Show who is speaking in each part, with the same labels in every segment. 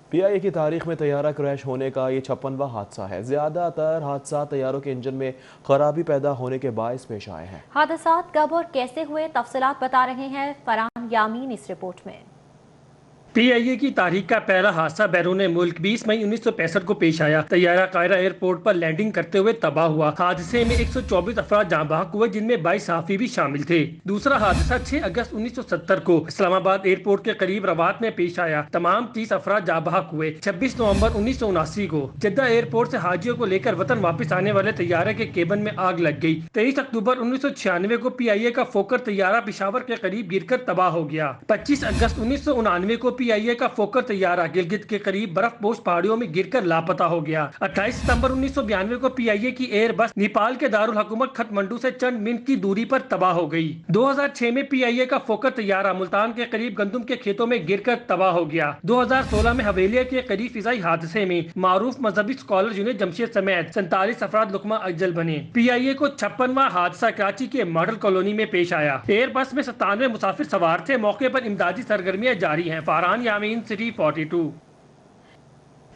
Speaker 1: پی آئی اے کی تاریخ میں طیارہ کریش ہونے کا یہ 56واں حادثہ ہے۔ زیادہ تر حادثات طیاروں کے انجن میں خرابی پیدا ہونے کے باعث پیش آئے ہیں۔
Speaker 2: حادثات کب اور کیسے ہوئے، تفصیلات بتا رہے ہیں فرحان یامین اس رپورٹ میں۔
Speaker 3: پی آئی اے کی تاریخ کا پہلا حادثہ بیرون ملک 20 مئی 1965 کو پیش آیا۔ طیارہ قاہرہ ایئرپورٹ پر لینڈنگ کرتے ہوئے تباہ ہوا۔ حادثے میں 124 افراد جاں بحق ہوئے، جن میں 22 صحافی بھی شامل تھے۔ دوسرا حادثہ 6 اگست 1970 کو اسلام آباد ایئرپورٹ کے قریب روات میں پیش آیا۔ تمام 30 افراد جاں بحق ہوئے۔ 26 نومبر 1979 کو جدہ ایئرپورٹ سے حاجیوں کو لے کر وطن واپس آنے والے طیارے کے کیبن میں آگ لگ گئی۔ 23 اکتوبر 1996 کو پی آئی اے کا فوکر طیارہ پشاور کے قریب گر کر تباہ ہو گیا۔ 25 اگست 1999 کو پی آئی اے کا فوکر طیارہ گلگت کے قریب برف پوش پہاڑیوں میں گر کر لاپتہ ہو گیا۔ 28 ستمبر 1992 کو پی آئی اے کی ایئر بس نیپال کے دارالحکومت کھٹمنڈو سے چند منٹ کی دوری پر تباہ ہو گئی۔ 2006 میں پی آئی اے کا فوکر طیارہ ملتان کے قریب گندم کے کھیتوں میں گر کر تباہ ہو گیا۔ 2016 میں حویلیہ کے قریب فضائی حادثے میں معروف مذہبی اسکالر جنید جمشید سمیت 47 افراد لقمہ اجل بنے۔ پی آئی اے کو 56واں حادثہ کراچی کے ماڈل کالونی میں پیش آیا۔ ایئر بس میں 97 مسافر سوار تھے۔ موقع پر امدادی سرگرمیاں جاری ہیں۔ فرحان یامین سٹی 42۔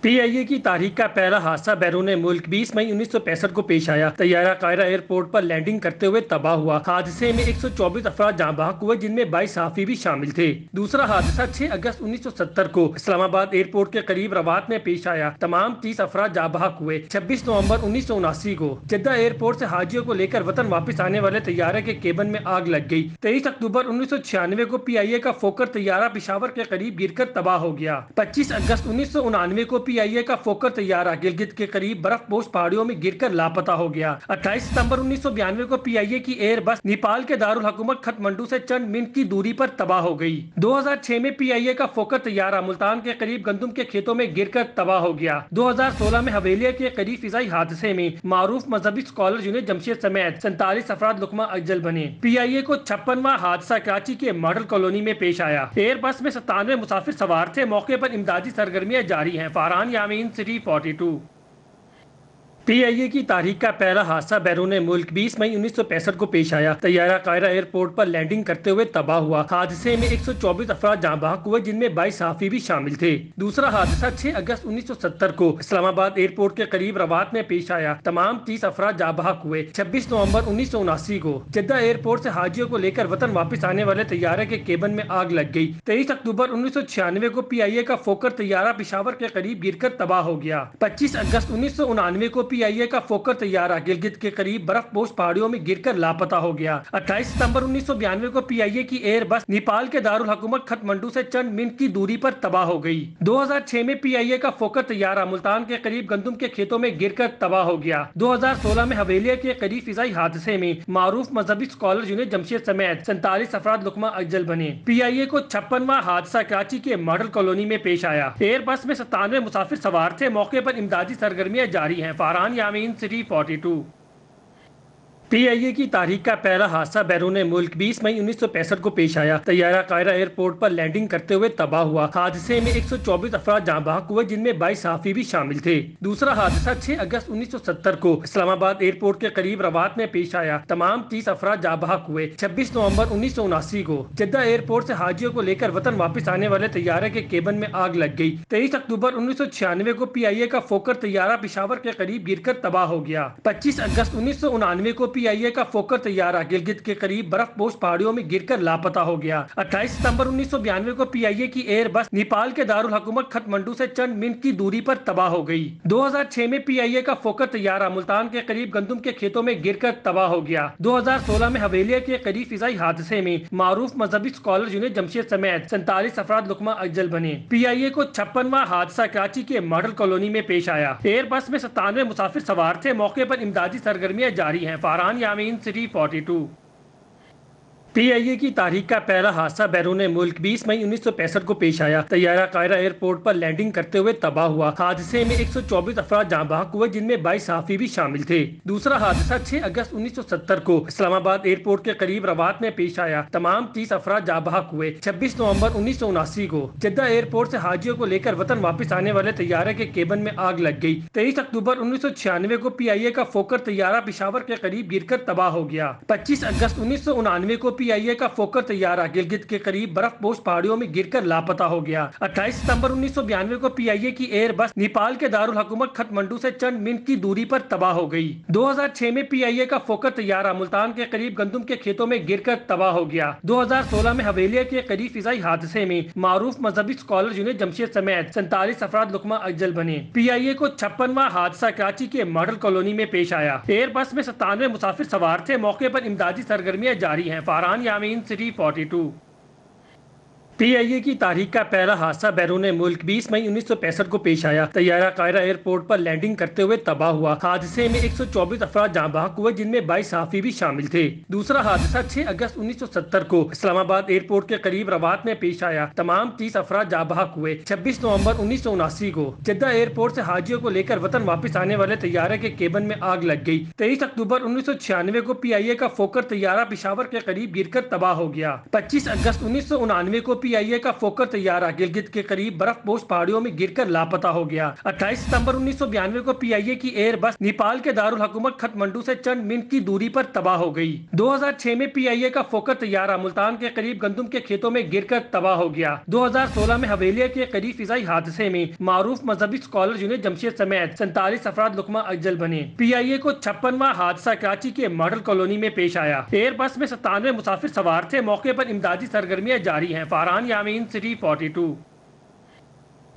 Speaker 3: پی آئی اے کی تاریخ کا پہلا حادثہ بیرون ملک 20 مئی 1965 کو پیش آیا۔ طیارہ قاہرہ ایئرپورٹ پر لینڈنگ کرتے ہوئے تباہ ہوا۔ حادثے میں 124 افراد جاں بحق ہوئے، جن میں 22 صحافی بھی شامل تھے۔ دوسرا حادثہ 6 اگست 1970 کو اسلام آباد ایئرپورٹ کے قریب روات میں پیش آیا۔ تمام 30 افراد جاں بحق ہوئے۔ 26 نومبر 1979 کو جدہ ایئرپورٹ سے حاجیوں کو لے کر وطن واپس آنے والے طیارے کے کیبن میں آگ لگ گئی۔ 23 اکتوبر 1996 کو پی آئی اے کا فوکر طیارہ پشاور کے قریب گر کر تباہ ہو گیا۔ 25 اگست 1999 کو پی آئی اے کا فوکر طیارہ گلگت کے قریب برف پوش پہاڑیوں میں گر کر لاپتہ ہو گیا۔ 28 ستمبر 1992 کو پی آئی اے کی ایئر بس نیپال کے دارالحکومت کھٹمنڈو سے چند منٹ کی دوری پر تباہ ہو گئی۔ 2006 میں پی آئی اے کا فوکر طیارہ ملتان کے قریب گندم کے کھیتوں میں گر کر تباہ ہو گیا۔ 2016 میں حویلیہ کے قریب فضائی حادثے میں معروف مذہبی اسکالر جنید جمشید سمیت 47 افراد لقمہ اجل بنے۔ پی آئی اے کو 56واں حادثہ کراچی کے ماڈل کالونی میں پیش آیا۔ ایئر بس میں 97 مسافر سوار تھے۔ موقع پر امدادی سرگرمیاں جاری ہیں۔ فرحان یامین سٹی 42۔ پی آئی اے کی تاریخ کا پہلا حادثہ بیرون ملک 20 مئی 1965 کو پیش آیا۔ طیارہ قاہرہ ایئرپورٹ پر لینڈنگ کرتے ہوئے تباہ ہوا۔ حادثے میں 124 افراد جاں بحق ہوئے، جن میں 22 صحافی بھی شامل تھے۔ دوسرا حادثہ 6 اگست 1970 کو اسلام آباد ایئرپورٹ کے قریب روات میں پیش آیا۔ تمام 30 افراد جاں بحق ہوئے۔ 26 نومبر 1979 کو جدہ ایئرپورٹ سے حاجیوں کو لے کر وطن واپس آنے والے طیارے کے کیبن میں آگ لگ گئی۔ 23 اکتوبر 1996 کو پی آئی اے کا فوکر طیارہ پشاور کے قریب گر کر تباہ ہو گیا۔ 25 اگست 1999 کو پی آئی اے کا فوکر طیارہ گلگت کے قریب برف پوش پہاڑیوں میں گر کر لاپتہ ہو گیا۔ 28 ستمبر 1992 کو پی آئی اے کی ایئر بس نیپال کے دارالحکومت کھٹمنڈو سے چند منٹ کی دوری پر تباہ ہو گئی۔ 2006 میں پی آئی اے کا فوکر طیارہ ملتان کے قریب گندم کے کھیتوں میں گر کر تباہ ہو گیا۔ 2016 میں حویلیہ کے قریب فضائی حادثے میں معروف مذہبی اسکالر جنید جمشید سمیت 47 افراد لقمہ اجل بنے۔ پی آئی اے کو 56واں حادثہ کراچی کے ماڈل کالونی میں پیش آیا۔ ایئر بس میں 97 مسافر سوار تھے۔ موقع پر امدادی سرگرمیاں جاری ہیں۔ فرحان یامین سٹی 42۔ پی آئی اے کی تاریخ کا پہلا حادثہ بیرون ملک 20 مئی 1965 کو پیش آیا۔ طیارہ قاہرہ ایئرپورٹ پر لینڈنگ کرتے ہوئے تباہ ہوا۔ حادثے میں 124 افراد جاں بحق ہوئے، جن میں 22 صحافی بھی شامل تھے۔ دوسرا حادثہ 6 اگست 1970 کو اسلام آباد ایئرپورٹ کے قریب روات میں پیش آیا۔ تمام 30 افراد جاں بحق ہوئے۔ 26 نومبر 1979 کو جدہ ایئرپورٹ سے حاجیوں کو لے کر وطن واپس آنے والے طیارے کے کیبن میں آگ لگ گئی۔ 23 اکتوبر 1996 کو پی آئی اے کا فوکر طیارہ پشاور کے قریب گر کر تباہ ہو گیا۔ 25 اگست 1999 کو پی آئی اے کا فوکر طیارہ گلگت کے قریب برف پوش پہاڑیوں میں گر کر لاپتہ ہو گیا۔ 28 ستمبر 1992 کو پی آئی اے کی ایئر بس نیپال کے دارالحکومت کھٹمنڈو سے چند منٹ کی دوری پر تباہ ہو گئی۔ 2006 میں پی آئی اے کا فوکر طیارہ ملتان کے قریب گندم کے کھیتوں میں گر کر تباہ ہو گیا۔ 2016 میں حویلیہ کے قریب فضائی حادثے میں معروف مذہبی اسکالر جنید جمشید سمیت 47 افراد لقمہ اجل بنے۔ پی آئی اے کو 56واں حادثہ کراچی کے ماڈل کالونی میں پیش آیا۔ ایئر بس میں 97 مسافر سوار تھے۔ موقع پر امدادی سرگرمیاں جاری ہیں۔ فرحان یامین سٹی 42۔ پی آئی اے کی تاریخ کا پہلا حادثہ بیرون ملک 20 مئی 1965 کو پیش آیا۔ طیارہ قاہرہ ایئرپورٹ پر لینڈنگ کرتے ہوئے تباہ ہوا۔ حادثے میں 124 افراد جاں بحق ہوئے، جن میں 22 صحافی بھی شامل تھے۔ دوسرا حادثہ 6 اگست 1970 کو اسلام آباد ایئرپورٹ کے قریب روات میں پیش آیا۔ تمام 30 افراد جاں بحق ہوئے۔ 26 نومبر 1979 کو جدہ ایئرپورٹ سے حاجیوں کو لے کر وطن واپس آنے والے طیارے کے کیبن میں آگ لگ گئی۔ 23 اکتوبر 1996 کو پی آئی اے کا فوکر طیارہ پشاور کے قریب گر کر تباہ ہو گیا۔ 25 اگست 1999 کو PIA का फोकर तैयारा गिलगित के करीब बर्फ पोश पहाड़ियों में गिरकर लापता हो गया। 28 सितंबर 1992 को PIA की एयर बस नेपाल के दारुल हुकूमत काठमांडू से चंद मिनट की दूरी पर तबाह हो गई। 2006 में PIA का फोकर तैयारा मुल्तान के करीब गंदम के खेतों में गिरकर तबाह हो गया। 2016 में हवेलिया के करीब फिजाई हादसे में मारूफ मजहबी स्कॉलर जुनैद जमशेद समेत 47 अफराद लुकमा अजल बने। PIA को 56वां हादसा कराची के मॉडल कॉलोनी में पेश आया। एयर बस में 97 मुसाफिर सवार थे। मौके पर इमदादी सरगर्मियां जारी हैं। फरहान यामीन, सिटी 42। PIA की तारीख का पहला हादसा बैरून मुल्क 20 मई 1965 को पेश आया। तैयारा कायरा एयरपोर्ट पर लैंडिंग करते हुए तबाह हुआ। हादसे में 124 अफराद जाँ बहक हुए, जिनमें 22 सहाफी भी शामिल थे। दूसरा हादसा 6 अगस्त 1970 को इस्लामाबाद एयरपोर्ट के करीब रवात में पेश आया। तमाम 30 अफराद जाँ बहक हुए। 26 नवंबर 1979 को जद्दा एयरपोर्ट से हाजियों को लेकर वतन वापस आने वाले तैयारे के केबिन में आग लग गई। 23 अक्टूबर 1996 को PIA का फोकर तैयारा पिशावर के करीब गिरकर तबाह हो गया। 25 अगस्त 1999 को PIA का फोकर तैयारा गिलगित के करीब बर्फ पोश पहाड़ियों में गिरकर लापता हो गया। 28 सितंबर 1992 को PIA की एयर बस नेपाल के दारुल हुकूमत काठमांडू से चंद मिनट की दूरी पर तबाह हो गई। 2006 में PIA का फोकर तैयारा मुल्तान के करीब गंदम के खेतों में गिरकर तबाह हो गया। 2016 में हवेलिया के करीब फिजाई हादसे में मारूफ मजहबी स्कॉलर जुनैद जमशेद समेत 47 अफराद लुकमा अजल बने। PIA को 56वां हादसा कराची के मॉडल कॉलोनी में पेश आया। एयर बस में 97 मुसाफिर सवार थे। मौके पर इमदादी सरगर्मियां जारी हैं। फरहान यामीन, सिटी 42।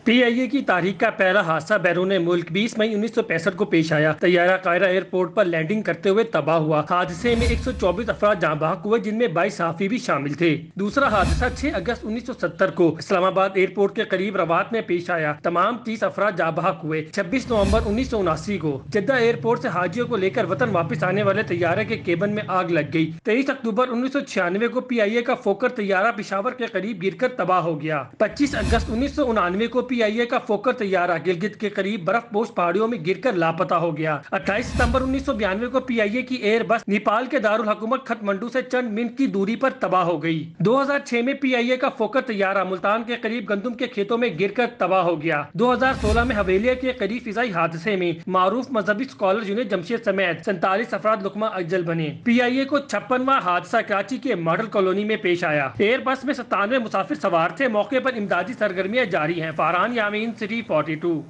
Speaker 3: PIA की तारीख का पहला हादसा बैरून मुल्क 20 मई 1965 को पेश आया। तैयारा कायरा एयरपोर्ट पर लैंडिंग करते हुए तबाह हुआ। हादसे में 124 अफराद जाँ बहक हुए, जिनमें 22 सहाफी भी शामिल थे। दूसरा हादसा 6 अगस्त 1970 को इस्लामाबाद एयरपोर्ट के करीब रवात में पेश आया। तमाम 30 अफराद जाँ बहक हुए। 26 नवंबर 1979 को जद्दा एयरपोर्ट से हाजियों को लेकर वतन वापस आने वाले तैयारे के केबिन में आग लग गई। 23 अक्टूबर 1996 को PIA का फोकर तैयारा पिशावर के करीब गिरकर तबाह हो गया। 25 अगस्त 1999 को PIA का फोकर तैयारा गिलगित के करीब बर्फ पोश पहाड़ियों में गिरकर लापता हो गया। 28 सितंबर 1992 को PIA की एयर बस नेपाल के दारुल हुकूमत काठमांडू से चंद मिनट की दूरी पर तबाह हो गई। 2006 में PIA का फोकर तैयारा मुल्तान के करीब गंदम के खेतों में गिरकर तबाह हो गया। 2016 में हवेलिया के करीब फिजाई हादसे में मारूफ मजहबी स्कॉलर जुनैद जमशेद समेत 47 अफराद लुकमा अजल बने। PIA को 56वां हादसा कराची के मॉडल कॉलोनी में पेश आया। एयर बस में 97 मुसाफिर सवार थे। मौके पर इमदादी सरगर्मियां जारी हैं। फरहान यामीन, सिटी 42।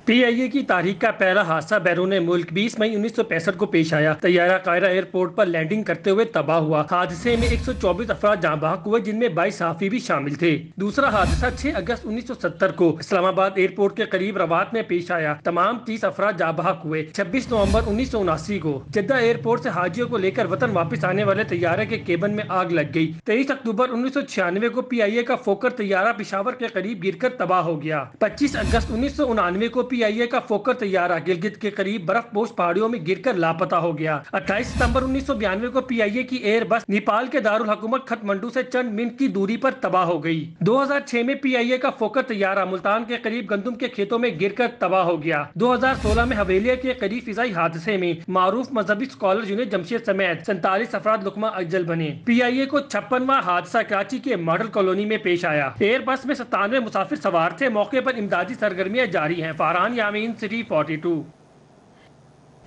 Speaker 3: PIA की तारीख का पहला हादसा बैरून मुल्क 20 मई 1965 को पेश आया। तैयारा कायरा एयरपोर्ट पर लैंडिंग करते हुए तबाह हुआ। हादसे में 124 अफराद जाँ बहक हुए, जिनमें 22 सहाफी भी शामिल थे। दूसरा हादसा 6 अगस्त 1970 को इस्लामाबाद एयरपोर्ट के करीब रवात में पेश आया। तमाम 30 अफराद जाँ बहक हुए। 26 नवंबर 1979 को जद्दा एयरपोर्ट से हाजियों को लेकर वतन वापस आने वाले तैयारे के केबिन में आग लग गई। 23 अक्टूबर 1996 को PIA का फोकर तैयारा पिशावर के करीब गिरकर तबाह हो गया। 25 अगस्त 1999 को PIA का फोकर तैयारा गिलगित के करीब बर्फ पोश पहाड़ियों में गिरकर लापता हो गया। 28 सितंबर 1992 को PIA की एयर बस नेपाल के दारुल हुकूमत काठमांडू से चंद मिनट की दूरी पर तबाह हो गई। 2006 में PIA का फोकर तैयारा मुल्तान के करीब गंदम के खेतों में गिरकर तबाह हो गया। 2016 में हवेलिया के करीब फिजाई हादसे में मारूफ मजहबी स्कॉलर जुनैद जमशेद समेत 47 अफराद लुकमा अजल बने। PIA को 56वां हादसा कराची के मॉडल कॉलोनी में पेश आया। एयर बस में 97 मुसाफिर सवार थे। मौके पर इमदादी सरगर्मियां जारी हैं। फरहान यामीन, सिटी 42।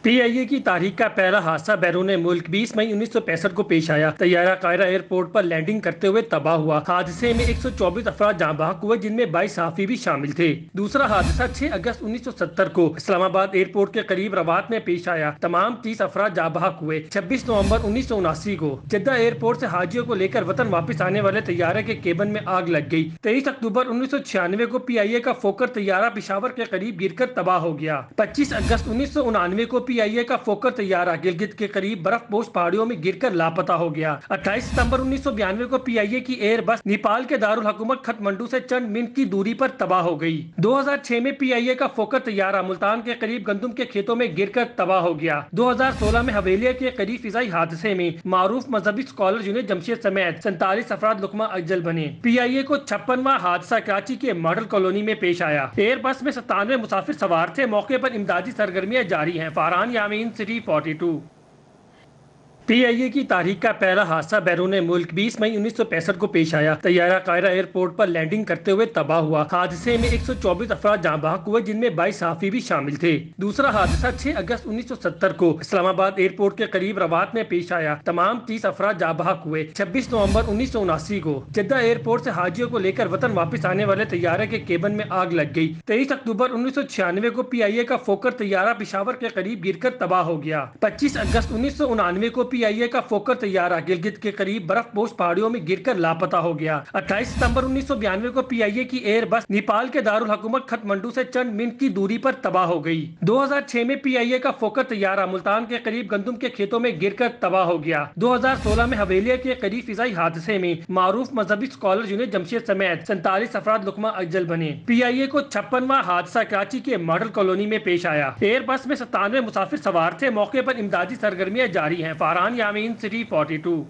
Speaker 3: PIA की तारीख का पहला हादसा बैरून मुल्क 20 मई 1965 को पेश आया। तैयारा कायरा एयरपोर्ट पर लैंडिंग करते हुए तबाह हुआ। हादसे में 124 अफराद जाँ बहक हुए, जिनमें 22 सहाफी भी शामिल थे। दूसरा हादसा 6 अगस्त 1970 को इस्लामाबाद एयरपोर्ट के करीब रवात में पेश आया। तमाम 30 अफराद जाँ बहक हुए। 26 नवंबर 1979 को जद्दा एयरपोर्ट से हाजियों को लेकर वतन वापस आने वाले तैयारे के केबिन में आग लग गई। 23 अक्टूबर 1996 को PIA का फोकर तैयारा पिशावर के करीब गिरकर तबाह हो गया। 25 अगस्त 1999 को PIA का फोकर तैयारा गिलगित के करीब बर्फ पोश पहाड़ियों में गिरकर लापता हो गया। 28 सितंबर 1992 को PIA की एयर बस नेपाल के दारुल हुकूमत काठमांडू से चंद मिनट की दूरी पर तबाह हो गई। 2006 में PIA का फोकर तैयारा मुल्तान के करीब गंदम के खेतों में गिरकर तबाह हो गया। 2016 में हवेलिया के करीब फिजाई हादसे में मारूफ मजहबी स्कॉलर जुनैद जमशेद समेत 47 अफराद लुकमा अजल बने। PIA को 56वां हादसा कराची के मॉडल कॉलोनी में पेश आया। एयर बस में 97 मुसाफिर सवार थे। मौके पर इमदादी सरगर्मियां जारी हैं। फरहान यामीन, सिटी 42। PIA की तारीख का पहला हादसा बैरून मुल्क 20 मई 1965 को पेश आया। तैयारा कायरा एयरपोर्ट पर लैंडिंग करते हुए तबाह हुआ। हादसे में 124 अफराद जाँ बहक हुए, जिनमें 22 सहाफी भी शामिल थे। दूसरा हादसा 6 अगस्त 1970 को इस्लामाबाद एयरपोर्ट के करीब रवात में पेश आया। तमाम 30 अफराद जाँ बहक हुए। 26 नवंबर 1979 को जद्दा एयरपोर्ट से हाजियों को लेकर वतन वापस आने वाले तैयारे के केबिन में आग लग गई। 23 अक्टूबर 1996 को PIA का फोकर तैयारा पिशावर के करीब गिरकर तबाह हो गया। 25 अगस्त 1999 को PIA का फोकर तैयारा गिलगित के करीब बर्फपोश पहाड़ियों में गिरकर लापता हो गया। 28 सितंबर 1992 को PIA की एयर बस नेपाल के दारुल हुकूमत काठमांडू से चंद मिनट की दूरी पर तबाह हो गई। 2006 में PIA का फोकर तैयारा मुल्तान के करीब गंदुम के खेतों में गिरकर तबाह हो गया। 2016 में हवेलिया के करीब फिजाई हादसे में मारूफ मजहबी स्कॉलर जुनेद जमशेद समेत 47 अफराद लुकमा अजल बने। PIA को 56वां हादसा कराची के मॉडल कॉलोनी में पेश आया। एयर बस में 97 मुसाफिर सवार थे। मौके पर इमदादी सरगर्मियां जारी हैं। फरहान यामीन, सिटी 42।